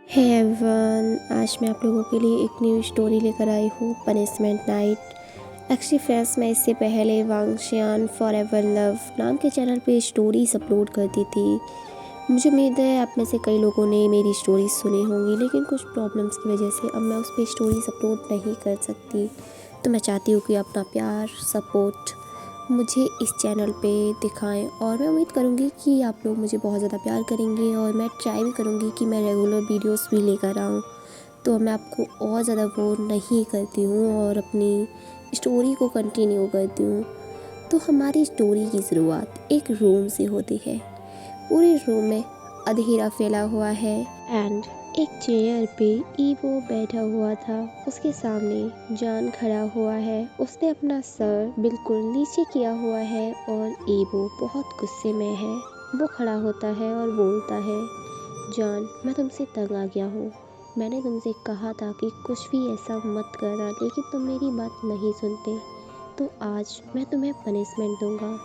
Hey everyone, आज मैं आप लोगों के लिए एक न्यू स्टोरी लेकर आई हूँ, पनिशमेंट नाइट। एक्चुअली फ्रेंड्स, मैं इससे पहले वांगशियान फॉरएवर लव नाम के चैनल पे स्टोरीज अपलोड करती थी। मुझे उम्मीद है आप में से कई लोगों ने मेरी स्टोरीज सुनी होंगी, लेकिन कुछ प्रॉब्लम्स की वजह से अब मैं उस पर स्टोरीज अपलोड नहीं कर सकती। तो मैं चाहती हूँ कि अपना प्यार, सपोर्ट मुझे इस चैनल पे दिखाएं, और मैं उम्मीद करूँगी कि आप लोग मुझे बहुत ज़्यादा प्यार करेंगे, और मैं ट्राई भी करूँगी कि मैं रेगुलर वीडियोस भी लेकर आऊँ। तो मैं आपको और ज़्यादा बोर नहीं करती हूँ और अपनी स्टोरी को कंटिन्यू करती हूँ। तो हमारी स्टोरी की शुरुआत एक रूम से होती है। पूरे रूम में अंधेरा फैला हुआ है एंड एक चेयर पे ईवो बैठा हुआ था। उसके सामने जान खड़ा हुआ है। उसने अपना सर बिल्कुल नीचे किया हुआ है और ईवो बहुत गुस्से में है। वो खड़ा होता है और बोलता है, जान, मैं तुमसे तंग आ गया हूँ। मैंने तुमसे कहा था कि कुछ भी ऐसा मत करना, लेकिन तुम मेरी बात नहीं सुनते। तो आज मैं तुम्हें पनिशमेंट दूंगा।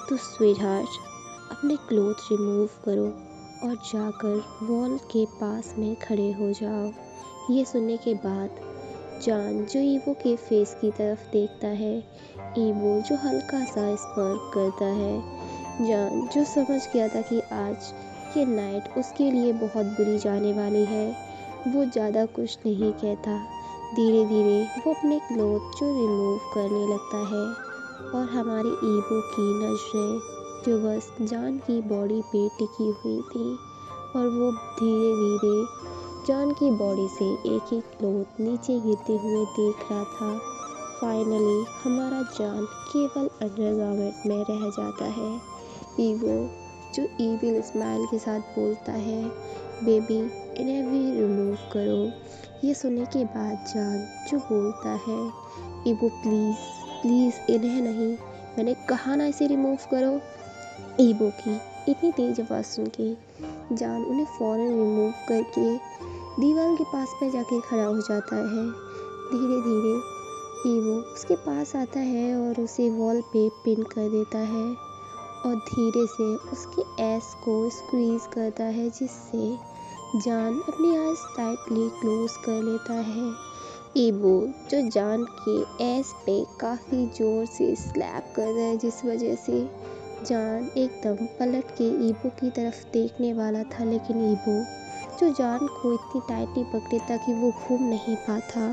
तो स्वीटहार्ट, अपने क्लोथ रिमूव करो और जाकर वॉल के पास में खड़े हो जाओ। ये सुनने के बाद जान, जो ईवो के फेस की तरफ देखता है, ईवो जो हल्का सा स्पर्क करता है, जान जो समझ गया था कि आज ये नाइट उसके लिए बहुत बुरी जाने वाली है, वो ज़्यादा कुछ नहीं कहता। धीरे धीरे वो अपने क्लोथ जो रिमूव करने लगता है, और हमारे ईवो की नजरें जो बस जान की बॉडी पे टिकी हुई थी, और वो धीरे धीरे जान की बॉडी से एक एक क्लोथ नीचे गिरते हुए देख रहा था। फाइनली हमारा जान केवल अंडरगारमेंट में रह जाता है। ईवो जो ईविल स्माइल के साथ बोलता है, बेबी, इन्हें भी रिमूव करो। ये सुनने के बाद जान जो बोलता है, ईवो प्लीज़ प्लीज़ इन्हें नहीं, मैंने कहा ना इसे रिमूव करो। ईवो की इतनी तेज आवाज़ सुन के जान उन्हें फ़ौरन रिमूव करके दीवार के पास में जाके खड़ा हो जाता है। धीरे धीरे ईवो उसके पास आता है और उसे वॉल पे पिन कर देता है, और धीरे से उसके ऐस को स्क्वीज़ करता है, जिससे जान अपनी आइज़ टाइटली क्लोज कर लेता है। ईवो जो जान के ऐस पे काफ़ी ज़ोर से स्लैप कर रहा है, जिस वजह से जान एकदम पलट के ईवो की तरफ देखने वाला था, लेकिन ईवो जो जान को इतनी टाइटली पकड़े था कि वो घूम नहीं पाता।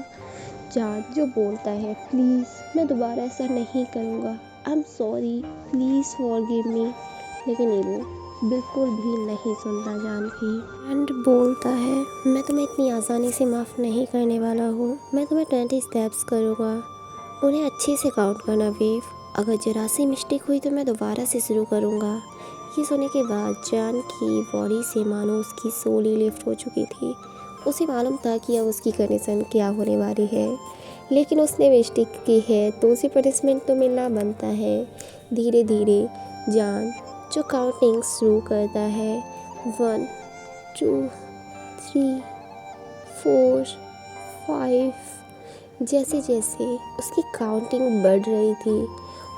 जान जो बोलता है, प्लीज़ मैं दोबारा ऐसा नहीं करूँगा, I am sorry, please forgive me. लेकिन ईवो बिल्कुल भी नहीं सुनता जान की, एंड बोलता है, मैं तुम्हें इतनी आसानी से माफ़ नहीं करने वाला हूँ। मैं तुम्हें 20 स्टेप्स करूँगा, उन्हें अच्छे से काउंट करना वेव। अगर जरा सी मिस्टेक हुई तो मैं दोबारा से शुरू करूँगा। ये सुनने के बाद जान की बॉडी से मानो उसकी सोल ही लिफ्ट हो चुकी थी। उसे मालूम था कि अब उसकी कंडीशन क्या होने वाली है, लेकिन उसने मिस्टेक की है तो उसे पनिशमेंट तो मिलना बनता है। धीरे धीरे जान जो काउंटिंग शुरू करता है, 1 2 3 4 5। जैसे जैसे उसकी काउंटिंग बढ़ रही थी,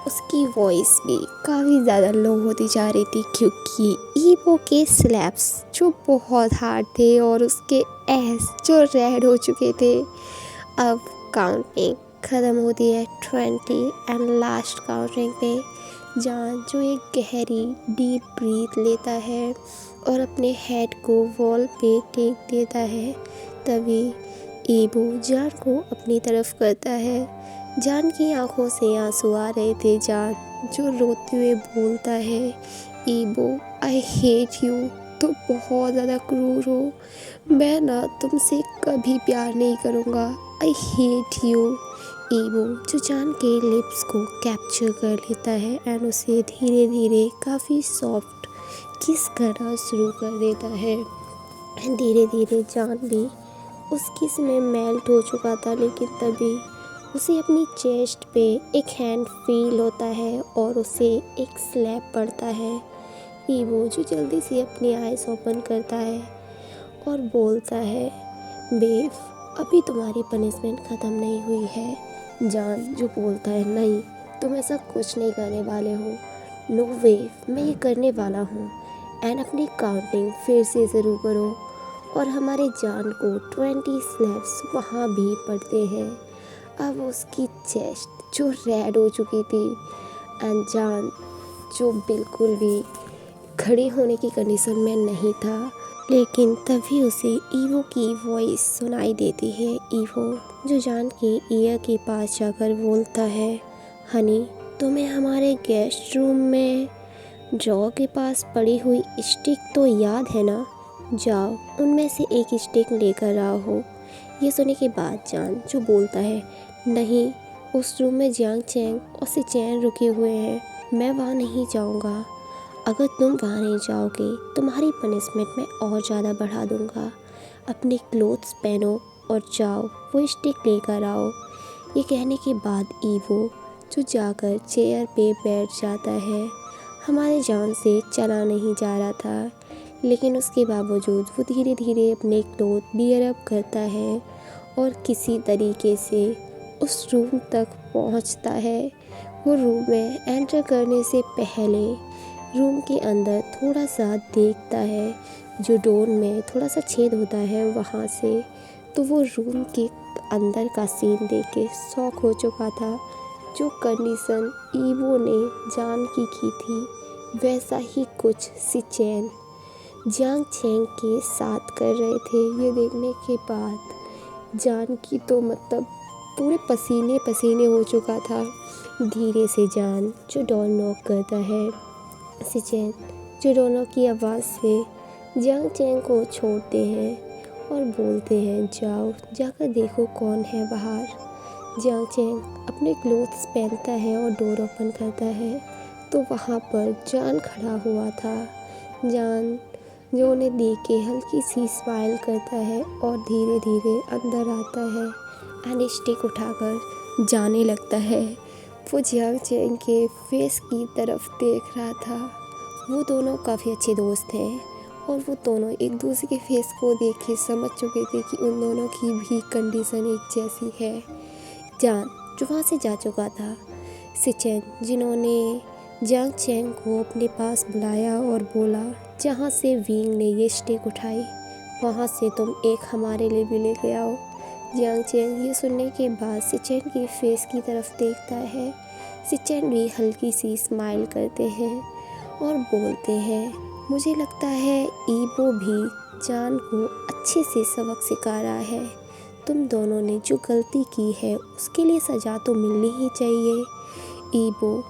उसकी वॉइस भी काफ़ी ज़्यादा लो होती जा रही थी, क्योंकि ईवो के स्लैप्स जो बहुत हार्ड थे और उसके एस जो रेड हो चुके थे। अब काउंटिंग ख़त्म होती है 20 एंड लास्ट काउंटिंग पे जान जो एक गहरी डीप ब्रीथ लेता है और अपने हेड को वॉल पे टेक देता है। तभी ईवो जान को अपनी तरफ करता है। जान की आंखों से आंसू आ रहे थे। जान जो रोते हुए बोलता है, ईवो, आई हेट यू, तुम बहुत ज़्यादा क्रूर हो, मैं ना तुमसे कभी प्यार नहीं करूँगा, आई हेट यू। ईवो जो जान के लिप्स को कैप्चर कर लेता है एंड उसे धीरे धीरे काफ़ी सॉफ्ट किस करना शुरू कर देता है। धीरे धीरे जान भी उस किस में मेल्ट हो चुका था, लेकिन तभी उसे अपनी चेस्ट पे एक हैंड फील होता है और उसे एक स्लैप पड़ता है। ईवो जो जल्दी से अपनी आइज़ ओपन करता है और बोलता है, बेव, अभी तुम्हारी पनिशमेंट ख़त्म नहीं हुई है। जान जो बोलता है, नहीं, तुम ऐसा कुछ नहीं करने वाले हो, नो वेव, मैं ये करने वाला हूँ। एंड अपनी काउंटिंग फिर से शुरू करो और हमारे जान को 20 स्लैप्स वहाँ भी पड़ते हैं। अब उसकी चेस्ट जो रेड हो चुकी थी एंड जान जो बिल्कुल भी खड़े होने की कंडीशन में नहीं था, लेकिन तभी उसे ईवो की वॉइस सुनाई देती है। ईवो जो जान के ईयर के पास जाकर बोलता है, हनी तुम्हें हमारे गेस्ट रूम में ड्रॉ के पास पड़ी हुई स्टिक तो याद है ना, जाओ उनमें से एक स्टिक लेकर आओ हो। ये सुनने के बाद जान जो बोलता है, नहीं उस रूम में जियांग चैंग और सिचेन रुके हुए हैं, मैं वहाँ नहीं जाऊँगा। अगर तुम वहाँ नहीं जाओगे तुम्हारी पनिशमेंट मैं और ज़्यादा बढ़ा दूँगा। अपने क्लोथ्स पहनो और जाओ वो स्टिक लेकर आओ। ये कहने के बाद ईवो जो जाकर चेयर पे बैठ जाता है। हमारे जान से चला नहीं जा रहा था, लेकिन उसके बावजूद वो धीरे धीरे अपने क्लोथ बियर अप करता है और किसी तरीके से उस रूम तक पहुंचता है। वो रूम में एंटर करने से पहले रूम के अंदर थोड़ा सा देखता है, जो डोर में थोड़ा सा छेद होता है वहाँ से, तो वो रूम के अंदर का सीन देख के शॉक हो चुका था। जो कंडीशन ईवो ने जान की थी वैसा ही कुछ सिचेन जियांग चैंग के साथ कर रहे थे। ये देखने के बाद जान की तो मतलब पूरे पसीने पसीने हो चुका था। धीरे से जान जो डोर नॉक करता है, सिचेन जो डोर की आवाज़ से जियांग चैंग को छोड़ते हैं और बोलते हैं, जाओ जाकर देखो कौन है बाहर। जियांग चैंग अपने क्लोथ्स पहनता है और डोर ओपन करता है, तो वहाँ पर जान खड़ा हुआ था। जान जो उन्हें देख के हल्की सी स्माइल करता है और धीरे धीरे अंदर आता है एंड स्टिक उठाकर जाने लगता है। वो जियांग चैंग के फेस की तरफ देख रहा था। वो दोनों काफ़ी अच्छे दोस्त हैं और वो दोनों एक दूसरे के फेस को देख के समझ चुके थे कि उन दोनों की भी कंडीशन एक जैसी है। जान जो वहाँ से जा चुका था, सिचेन जिन्होंने जियांग चैंग को अपने पास बुलाया और बोला, जहाँ से विंग ने ये स्टिक उठाई वहाँ से तुम एक हमारे लिए भी लेके आओ। जियांग चैंग ये सुनने के बाद सिचेन की फेस की तरफ देखता है। सिचेन भी हल्की सी स्माइल करते हैं और बोलते हैं, मुझे लगता है ईवो भी जान को अच्छे से सबक सिखा रहा है। तुम दोनों ने जो गलती की है उसके लिए सज़ा तो मिलनी ही चाहिए। ईवो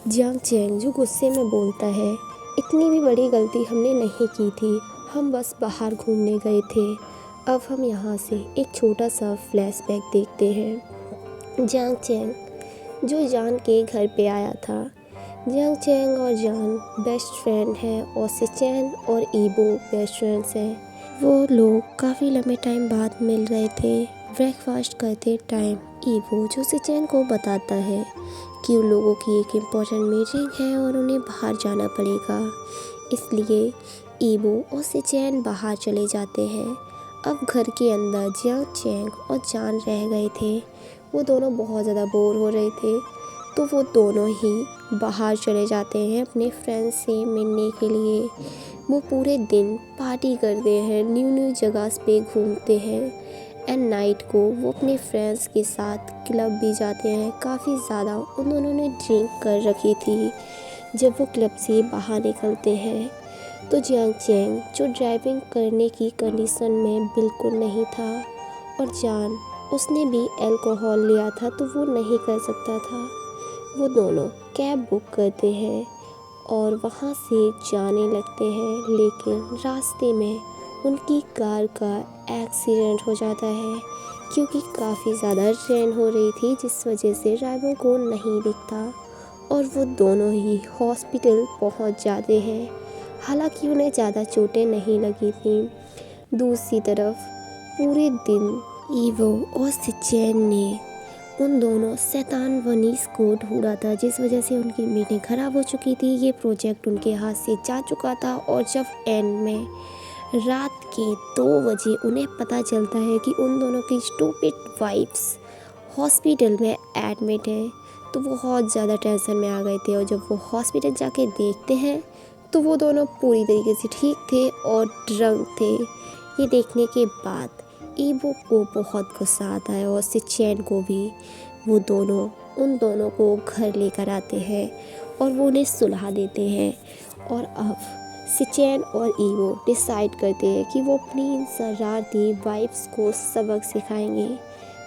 जियांग चैंग जो गुस्से में बोलता है, इतनी भी बड़ी गलती हमने नहीं की थी, हम बस बाहर घूमने गए थे। अब हम यहाँ से एक छोटा सा फ्लैशबैक देखते हैं। जियांग चैंग जो जान के घर पे आया था। जियांग चैंग और जान बेस्ट फ्रेंड हैं और सिचेन और ईवो बेस्ट फ्रेंड्स हैं। वो लोग काफ़ी लंबे टाइम बाद मिल रहे थे। ब्रेकफास्ट करते टाइम ईवो जो सिचेन को बताता है कि उन लोगों की एक इम्पोर्टेंट मीटिंग है और उन्हें बाहर जाना पड़ेगा, इसलिए ईवो और सिचेन बाहर चले जाते हैं। अब घर के अंदर जियांग चैंग और जान रह गए थे। वो दोनों बहुत ज़्यादा बोर हो रहे थे, तो वो दोनों ही बाहर चले जाते हैं अपने फ्रेंड्स से मिलने के लिए। वो पूरे दिन पार्टी करते हैं, न्यू न्यू जगह पे घूमते हैं एंड नाइट को वो अपने फ्रेंड्स के साथ क्लब भी जाते हैं। काफ़ी ज़्यादा उन दोनों ने ड्रिंक कर रखी थी। जब वो क्लब से बाहर निकलते हैं तो जियांग चैंग जो ड्राइविंग करने की कंडीशन में बिल्कुल नहीं था और जान उसने भी अल्कोहल लिया था तो वो नहीं कर सकता था। वो दोनों कैब बुक करते हैं और वहाँ से जाने लगते हैं, लेकिन रास्ते में उनकी कार का एक्सीडेंट हो जाता है क्योंकि काफ़ी ज़्यादा रेन हो रही थी, जिस वजह से ड्राइवर को नहीं दिखता और वो दोनों ही हॉस्पिटल पहुँच जाते हैं। हालांकि उन्हें ज़्यादा चोटें नहीं लगी थीं। दूसरी तरफ पूरे दिन ईवो और सिचेन ने उन दोनों शैतान वनीस को ढूंढा था, जिस वजह से उनकी मीटिंग ख़राब हो चुकी थी। ये प्रोजेक्ट उनके हाथ से जा चुका था और जब एंड में रात के 2 बजे उन्हें पता चलता है कि उन दोनों की स्टूपिड वाइफ्स हॉस्पिटल में एडमिट हैं, तो वो बहुत ज़्यादा टेंशन में आ गए थे। और जब वो हॉस्पिटल जाके देखते हैं तो वो दोनों पूरी तरीके से ठीक थे और ड्रंक थे। ये देखने के बाद ईबो को बहुत गुस्सा आता है और सिचेन को भी। वो दोनों उन दोनों को घर लेकर आते हैं और वो उन्हें सुलहा देते हैं। और अब सिचेन और ईबो डिसाइड करते हैं कि वो अपनी इन शरारती वाइफ्स को सबक सिखाएंगे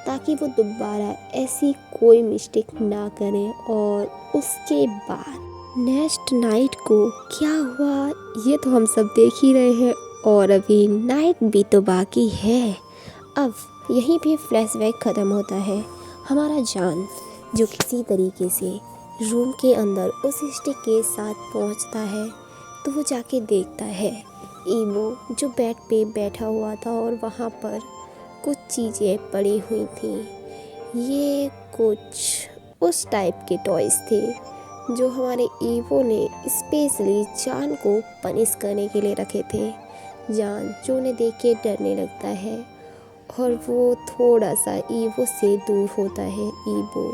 ताकि वो दोबारा ऐसी कोई मिस्टेक ना करें। और उसके बाद नेक्स्ट नाइट को क्या हुआ ये तो हम सब देख ही रहे हैं, और अभी नाइट भी तो बाकी है। अब यहीं पे फ्लैशबैक ख़त्म होता है। हमारा जान जो किसी तरीके से रूम के अंदर उस स्टिक के साथ पहुंचता है, तो वो जाके देखता है ईबो जो बेड पे बैठा हुआ था और वहाँ पर कुछ चीज़ें पड़ी हुई थी। ये कुछ उस टाइप के टॉयज़ थे जो हमारे ईबो ने स्पेशली जान को पनिश करने के लिए रखे थे। जान जो उन्हें देख के डरने लगता है और वो थोड़ा सा ईबो से दूर होता है। ईबो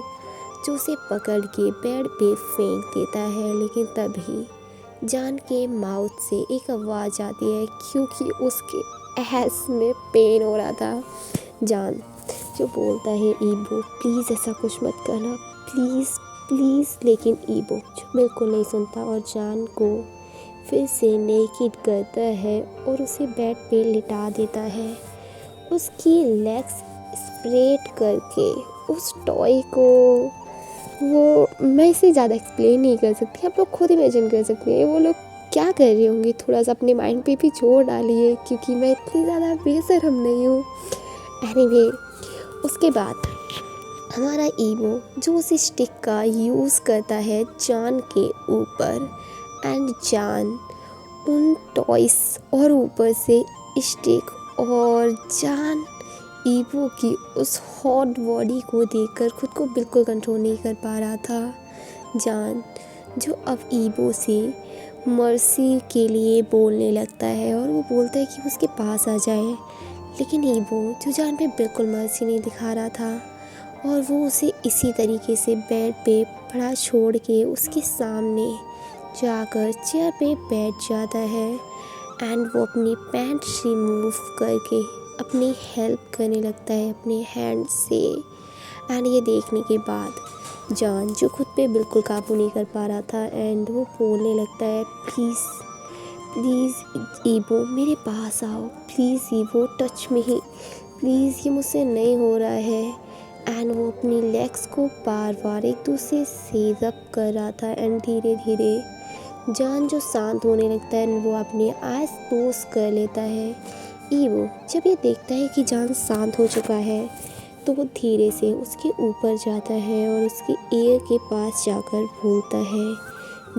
जो उसे पकड़ के बेड पे फेंक देता है, लेकिन तभी जान के माउथ से एक आवाज़ आती है क्योंकि उसके एहस में पेन हो रहा था। जान जो बोलता है ईबो प्लीज़ ऐसा कुछ मत करना, प्लीज़ प्लीज़। लेकिन ईबो जो बिल्कुल नहीं सुनता और जान को फिर से नेकेड करता है और उसे बेड पे लिटा देता है। उसकी लेग्स स्प्रेड करके उस टॉय को, वो मैं इसे ज़्यादा एक्सप्लेन नहीं कर सकती, आप लोग खुद इमेजिन कर सकते हैं वो लोग क्या कर रहे होंगे। थोड़ा सा अपने माइंड पे भी जोर डालिए क्योंकि मैं इतनी ज़्यादा बेशरम नहीं हूँ। एनीवे उसके बाद हमारा ईबो जो उस स्टिक का यूज़ करता है जान के ऊपर, एंड जान उन टॉयस और ऊपर से स्टिक, और जान ईबो की उस हॉट बॉडी को देखकर खुद को बिल्कुल कंट्रोल नहीं कर पा रहा था। जान जो अब ईबो से मर्सी के लिए बोलने लगता है और वो बोलता है कि उसके पास आ जाए, लेकिन ईबो जो जान पे बिल्कुल मर्सी नहीं दिखा रहा था और वो उसे इसी तरीके से बेड पे पड़ा छोड़ के उसके सामने जाकर चेयर पे बैठ जाता है। एंड वो अपनी पैंट रिमूव करके अपनी हेल्प करने लगता है अपने हैंड से। एंड ये देखने के बाद जान जो खुद पे बिल्कुल काबू नहीं कर पा रहा था, एंड वो बोलने लगता है प्लीज़ प्लीज़ ईबो मेरे पास आओ, प्लीज़ ईबो टच मी, प्लीज़ ये मुझसे नहीं हो रहा है। एंड वो अपनी लेग्स को बार बार एक दूसरे से रब कर रहा था। एंड धीरे धीरे जान जो शांत होने लगता है, वो अपनी आइज़ क्लोज कर लेता है। ईबो जब ये देखता है कि जान शांत हो चुका है, तो वो धीरे से उसके ऊपर जाता है और उसके ईयर के पास जाकर बोलता है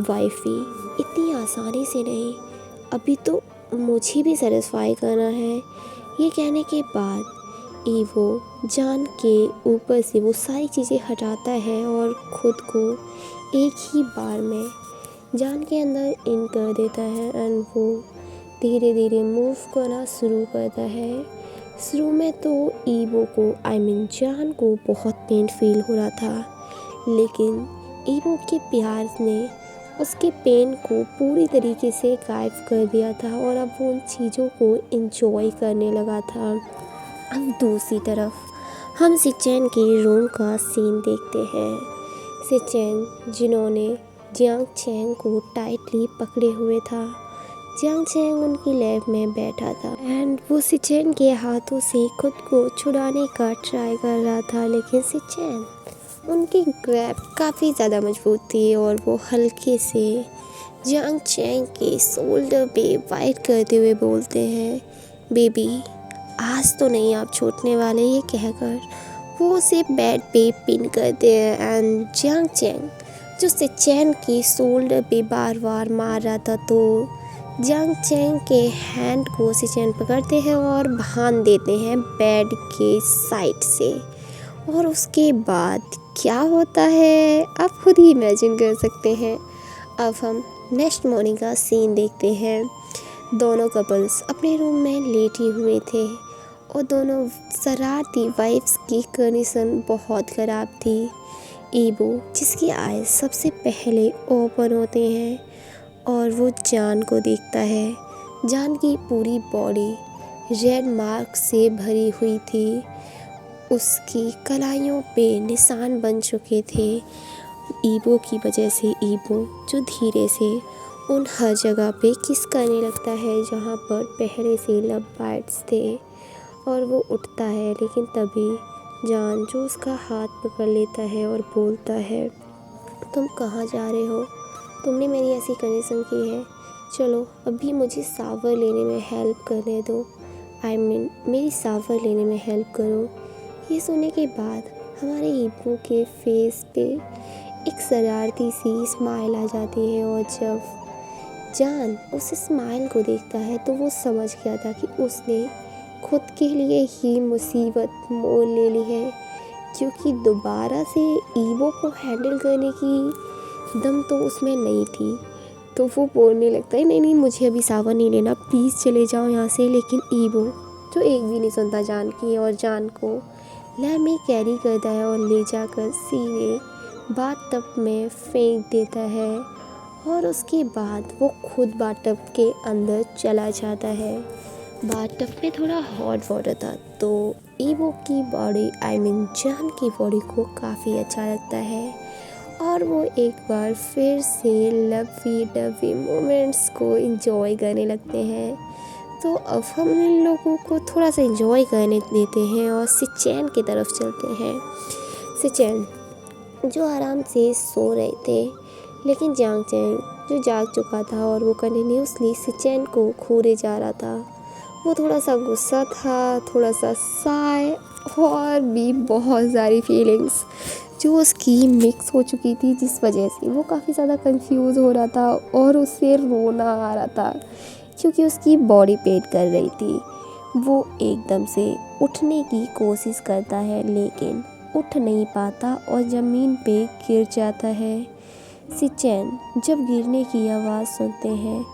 वाइफी इतनी आसानी से नहीं, अभी तो मुझे भी सेटिस्फाई करना है। ये कहने के बाद ईबो जान के ऊपर से वो सारी चीज़ें हटाता है और ख़ुद को एक ही बार में जान के अंदर इन कर देता है। एंड वो धीरे धीरे मूव करना शुरू करता है। शुरू में तो ईबो को जान को बहुत पेन फील हो रहा था, लेकिन ईबो के प्यार ने उसके पेन को पूरी तरीके से गायब कर दिया था और अब वो उन चीज़ों को एंजॉय करने लगा था। अब दूसरी तरफ हम सिचेन के रूम का सीन देखते हैं। सिचेन जिन्होंने जियांग चैंग को टाइटली पकड़े हुए था। जियांग चैंग उनकी लैब में बैठा था एंड वो सिचेन के हाथों से खुद को छुड़ाने का ट्राई कर रहा था, लेकिन सिचेन उनकी ग्रैब काफ़ी ज़्यादा मजबूत थी और वो हल्के से जियांग चैंग के शोल्डर पे वाइट करते हुए बोलते हैं बेबी आज तो नहीं आप छूटने वाले। ये कहकर वो उसे बेड पे पिन करते हैं एंड जियांग चैंग जो सिचेन की शोल्डर पे बार बार मार रहा था, तो जियांग चैंग के हैंड को सिचेन पकड़ते हैं और बांध देते हैं बेड के साइड से। और उसके बाद क्या होता है आप खुद ही इमेजिन कर सकते हैं। अब हम नेक्स्ट मॉर्निंग का सीन देखते हैं। दोनों कपल्स अपने रूम में लेटे हुए थे और दोनों शरारती वाइफ्स की कंडीशन बहुत ख़राब थी। ईबो जिसकी आइज़ सबसे पहले ओपन होते हैं और वो जान को देखता है। जान की पूरी बॉडी रेड मार्क से भरी हुई थी। उसकी कलाइयों पे निशान बन चुके थे ईबो की वजह से। ईबो जो धीरे से उन हर जगह पे किस करने लगता है जहाँ पर पहले से लव बर्ड्स थे, और वो उठता है। लेकिन तभी जान जो उसका हाथ पकड़ लेता है और बोलता है, तुम कहाँ जा रहे हो? तुमने मेरी ऐसी कंडीशन की है, चलो अभी मुझे सावर लेने में हेल्प करने दो। मेरी सावर लेने में हेल्प करो। ये सुनने के बाद हमारे ईबो के फेस पे एक शरारती सी स्माइल आ जाती है, और जब जान उस स्माइल को देखता है तो वो समझ गया था कि उसने खुद के लिए ही मुसीबत मोल ले ली है, क्योंकि दोबारा से ईबो को हैंडल करने की दम तो उसमें नहीं थी। तो वो बोलने लगता है, नहीं नहीं मुझे अभी सावर नहीं लेना, प्लीज़ चले जाओ यहाँ से। लेकिन ईबो जो एक भी नहीं सुनता जान की, और जान को लैब में कैरी करता है और ले जाकर सीधे बाथटब में फेंक देता है, और उसके बाद वो खुद बाथटब के अंदर चला जाता है। बाथटब में थोड़ा हॉट वाटर था, तो ईबो की बॉडी जान की बॉडी को काफ़ी अच्छा लगता है, और वो एक बार फिर से लवी डवी मोमेंट्स को एंजॉय करने लगते हैं। तो अब हम इन लोगों को थोड़ा सा एंजॉय करने देते हैं और सिचैन की तरफ चलते हैं। सिचैन जो आराम से सो रहे थे, लेकिन जांग चैंग जो जाग चुका था और वो कंटिन्यूसली सिचैन को घूरे जा रहा था। वो थोड़ा सा गुस्सा था, थोड़ा सा साय, और भी बहुत सारी फीलिंग्स जो उसकी मिक्स हो चुकी थी, जिस वजह से वो काफ़ी ज़्यादा कंफ्यूज हो रहा था और उसे रोना आ रहा था, क्योंकि उसकी बॉडी पेट कर रही थी। वो एकदम से उठने की कोशिश करता है, लेकिन उठ नहीं पाता और ज़मीन पे गिर जाता है। सिचैन जब गिरने की आवाज़ सुनते हैं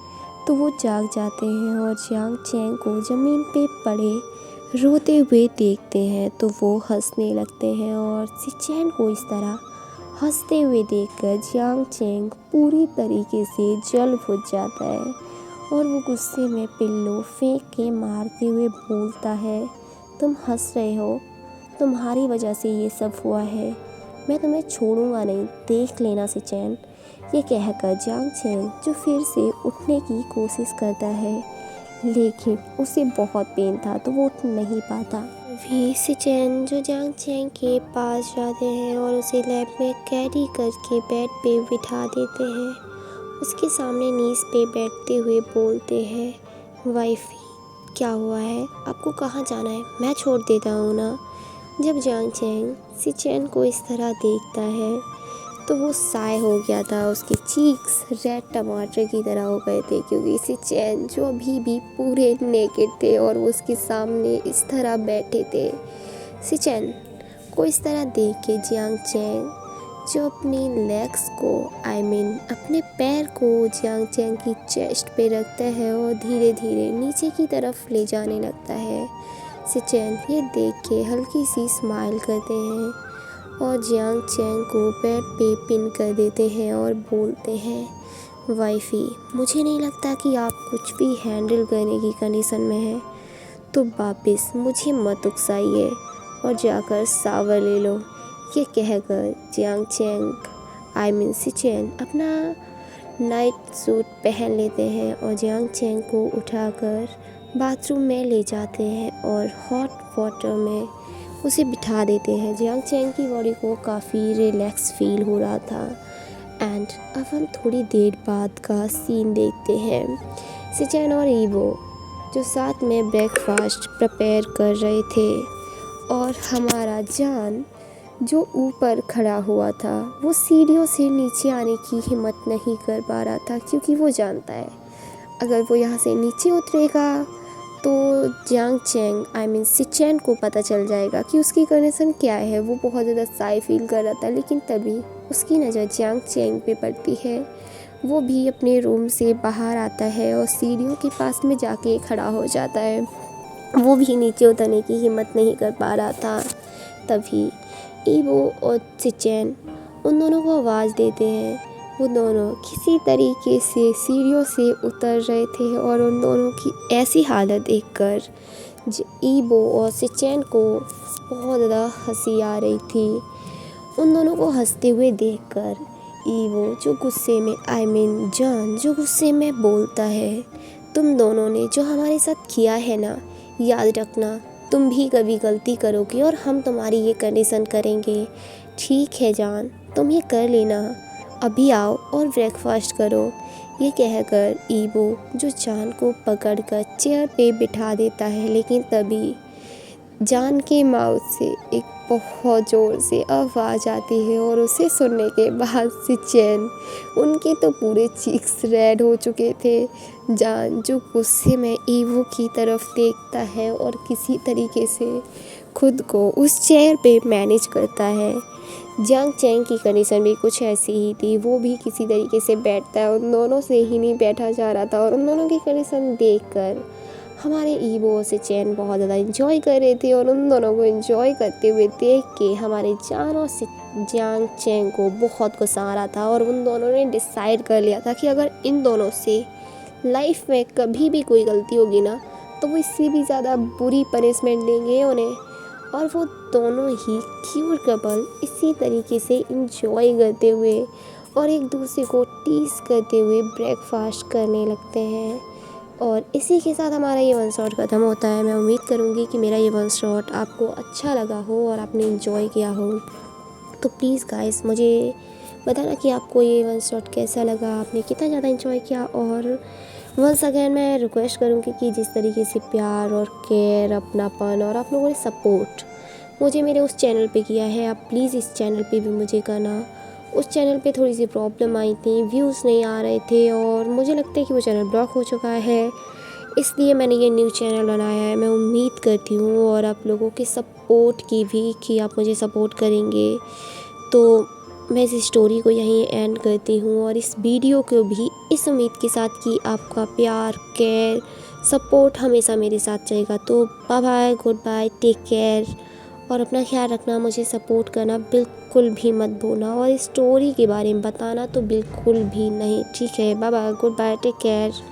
तो वो जाग जाते हैं, और जांग चैंग को ज़मीन पे पड़े रोते हुए देखते हैं तो वो हंसने लगते हैं। और सिचैन को इस तरह हंसते हुए देखकर जांग चैंग पूरी तरीके से जल बुझ जाता है, और वो गुस्से में पिल्लो फेंक के मारते हुए बोलता है, तुम हंस रहे हो, तुम्हारी वजह से ये सब हुआ है, मैं तुम्हें छोड़ूंगा नहीं, देख लेना सिचैन। ये कहकर जांग चैंग जो फिर से उठने की कोशिश करता है, लेकिन उसे बहुत पेन था तो वो उठ नहीं पाता। भी सिचैन जो जांग चैंग के पास जाते हैं और उसे लैब में कैरी करके बेड पे बिठा देते हैं। उसके सामने नीज पे बैठते हुए बोलते हैं, वाइफी क्या हुआ है, आपको कहाँ जाना है, मैं छोड़ देता हूँ ना। जब जांग चैंग सिचैन को इस तरह देखता है तो वो साय हो गया था, उसके चीक्स रेड टमाटर की तरह हो गए थे, क्योंकि सिचैन जो अभी भी पूरे नेकेड थे और वो उसके सामने इस तरह बैठे थे। सिचैन को इस तरह देख के जांग चैंग जो अपनी लेग्स को अपने पैर को जांग चैंग की चेस्ट पे रखता है और धीरे धीरे नीचे की तरफ ले जाने लगता है। सिचैन ये देख के हल्की सी स्माइल करते हैं और जांग चैंग को बेड पे पिन कर देते हैं और बोलते हैं, वाइफी मुझे नहीं लगता कि आप कुछ भी हैंडल करने की कंडीशन में हैं, तो वापस मुझे मत उकसाइए और जाकर सावर ले लो। ये कहकर जांग चैंग सिचैन अपना नाइट सूट पहन लेते हैं और जांग चैंग को उठाकर बाथरूम में ले जाते हैं और हॉट वाटर में उसे बिठा देते हैं। जांग चैंग की बॉडी को काफ़ी रिलैक्स फील हो रहा था। एंड अब हम थोड़ी देर बाद का सीन देखते हैं। सिचैन और ईबो जो साथ में ब्रेकफास्ट प्रिपेयर कर रहे थे, और हमारा जान जो ऊपर खड़ा हुआ था वो सीढ़ियों से नीचे आने की हिम्मत नहीं कर पा रहा था, क्योंकि वो जानता है अगर वो यहाँ से नीचे उतरेगा तो जांग चैंग सिचैन को पता चल जाएगा कि उसकी कंडीशन क्या है। वो बहुत ज़्यादा साई फील कर रहा था, लेकिन तभी उसकी नज़र जांग चैंग पे पड़ती है। वो भी अपने रूम से बाहर आता है और सीढ़ियों के पास में जाके खड़ा हो जाता है। वो भी नीचे उतरने की हिम्मत नहीं कर पा रहा था। तभी ईबो और सिचैन उन दोनों को आवाज़ देते हैं, वो दोनों किसी तरीके से सीढ़ियों से उतर रहे थे और उन दोनों की ऐसी हालत देखकर ईबो और सिचेन को बहुत ज़्यादा हंसी आ रही थी। उन दोनों को हंसते हुए देखकर ईवो जो गुस्से में जान जो गुस्से में बोलता है, तुम दोनों ने जो हमारे साथ किया है ना, याद रखना तुम भी कभी गलती करोगे और हम तुम्हारी ये कंडीशन करेंगे। ठीक है जान, तुम ये कर लेना, अभी आओ और ब्रेकफास्ट करो। ये कहकर ईवो जो जान को पकड़कर चेयर पे बिठा देता है, लेकिन तभी जान के माउथ से एक बहुत ज़ोर से आवाज़ आती है और उसे सुनने के बाद सिचेन, उनके तो पूरे चीक्स रेड हो चुके थे। जान जो गुस्से में ईवो की तरफ देखता है और किसी तरीके से खुद को उस चेयर पे मैनेज करता है। जांग चैंग की कंडीशन भी कुछ ऐसी ही थी, वो भी किसी तरीके से बैठता है, उन दोनों से ही नहीं बैठा जा रहा था और उन दोनों की कंडीशन देखकर हमारे ईवो और सिचेन बहुत ज़्यादा इंजॉय कर रहे थे और उन दोनों को इंजॉय करते हुए देख के हमारे जान और जांग चैंग को बहुत गुस्सा आ रहा था और उन दोनों ने डिसाइड कर लिया था कि अगर इन दोनों से लाइफ में कभी भी कोई गलती होगी ना, तो वो इससे भी ज़्यादा बुरी पनिशमेंट देंगे उन्हें। और वो दोनों ही क्यूट कपल इसी तरीके से इंजॉय करते हुए और एक दूसरे को टीज करते हुए ब्रेकफास्ट करने लगते हैं। और इसी के साथ हमारा ये वन शॉट ख़त्म होता है। मैं उम्मीद करूँगी कि मेरा ये वन शॉट आपको अच्छा लगा हो और आपने इन्जॉय किया हो। तो प्लीज़ गाइस मुझे बताना कि आपको ये वन शॉट कैसा लगा, आपने कितना ज़्यादा इन्जॉय किया। और वंस अगेन मैं रिक्वेस्ट करूँगी कि जिस तरीके से प्यार और केयर, अपनापन और आप लोगों ने सपोर्ट मुझे मेरे उस चैनल पे किया है, आप प्लीज़ इस चैनल पे भी मुझे करना। उस चैनल पे थोड़ी सी प्रॉब्लम आई थी, व्यूज़ नहीं आ रहे थे और मुझे लगता है कि वो चैनल ब्लॉक हो चुका है, इसलिए मैंने ये न्यू चैनल बनाया है। मैं उम्मीद करती हूँ और आप लोगों के सपोर्ट की भी कि आप मुझे सपोर्ट करेंगे। तो मैं इस स्टोरी को यहीं एंड करती हूँ और इस वीडियो को भी इस उम्मीद के साथ कि आपका प्यार, केयर, सपोर्ट हमेशा मेरे साथ रहेगा। तो bye bye, goodbye, take care और अपना ख्याल रखना। मुझे सपोर्ट करना बिल्कुल भी मत भूलना और इस स्टोरी के बारे में बताना तो बिल्कुल भी नहीं। ठीक है, bye bye, goodbye, take care.